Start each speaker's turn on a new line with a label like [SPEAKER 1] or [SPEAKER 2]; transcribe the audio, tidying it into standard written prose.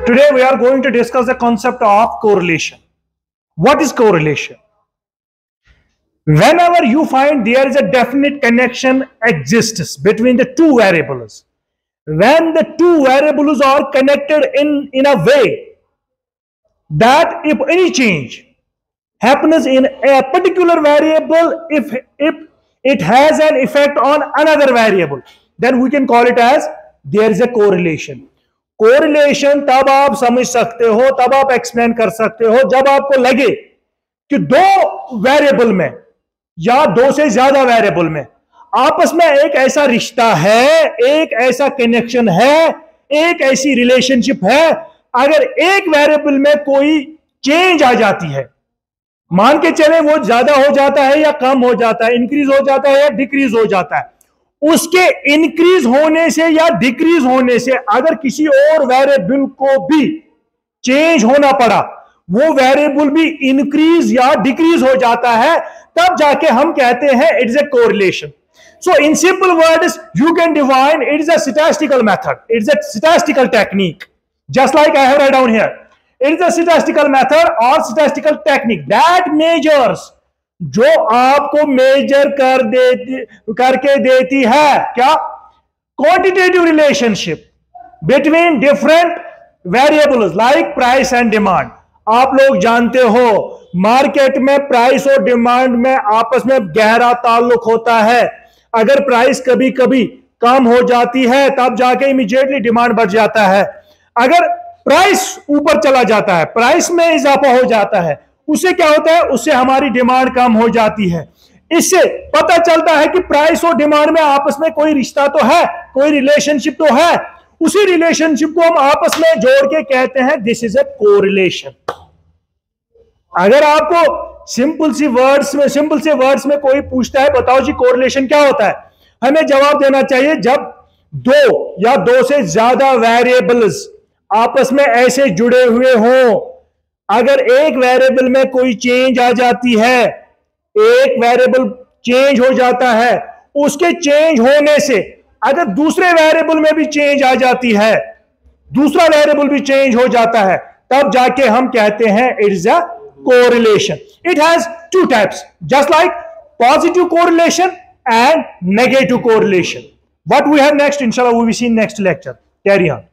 [SPEAKER 1] Today we are going to discuss the concept of correlation. What is correlation? Whenever you find there is a definite connection exists between the two variables, when the two variables are connected in a way that if any change happens in a particular variable, if it has an effect on another variable, then we can call it as there is a correlation. Correlation तब आप समझ सकते हो, तब आप explain कर सकते हो जब आपको लगे कि दो वेरिएबल में या दो से ज्यादा वेरिएबल में आपस में एक ऐसा रिश्ता है, एक ऐसा कनेक्शन है, एक ऐसी रिलेशनशिप है। अगर एक वेरिएबल में कोई चेंज आ जाती है, मान के चले वो ज्यादा हो जाता है या कम हो जाता है, इंक्रीज हो जाता है या डिक्रीज हो जाता है, उसके इंक्रीज होने से या डिक्रीज होने से अगर किसी और वेरिएबल को भी चेंज होना पड़ा, वो वेरिएबल भी इंक्रीज या डिक्रीज हो जाता है, तब जाके हम कहते हैं it is a correlation. So in simple words, you can define it is a statistical method. It is a statistical technique. Just like I have written down here. It is a statistical method or statistical technique that measures, जो आपको major करके देती है क्या? Quantitative relationship between different variables like price and demand. आप लोग जानते हो मार्केट में प्राइस और डिमांड में आपस में गहरा ताल्लुक होता है. अगर प्राइस कभी कभी कम हो जाती है तब जाके इमीडिएटली डिमांड बढ़ जाता है. अगर प्राइस ऊपर चला जाता है, प्राइस में इजाफा हो जाता है, उससे क्या होता है? उससे हमारी डिमांड कम हो जाती है. इससे पता चलता है कि प्राइस और डिमांड में आपस में कोई रिश्ता तो है, कोई रिलेशनशिप तो है. उसी रिलेशनशिप को हम आपस में जोड़ के कहते हैं दिस इज ए कोरिलेशन. अगर आपको सिंपल से वर्ड्स में कोई पूछता है बताओ जी कोरिलेशन क्या होता है, हमें जवाब देना चाहिए जब दो या दो से ज्यादा वेरिएबल्स आपस में ऐसे जुड़े हुए हों. अगर एक वेरिएबल में कोई चेंज आ जाती है, एक वेरिएबल चेंज हो जाता है, उसके चेंज होने से अगर दूसरे वेरिएबल में भी चेंज आ जाती है, दूसरा वेरिएबल भी चेंज हो जाता है, तब जाके हम कहते हैं it is a correlation. It has two types, just like positive correlation and negative correlation. What we have next, inshallah, we will see in next lecture. Carry on.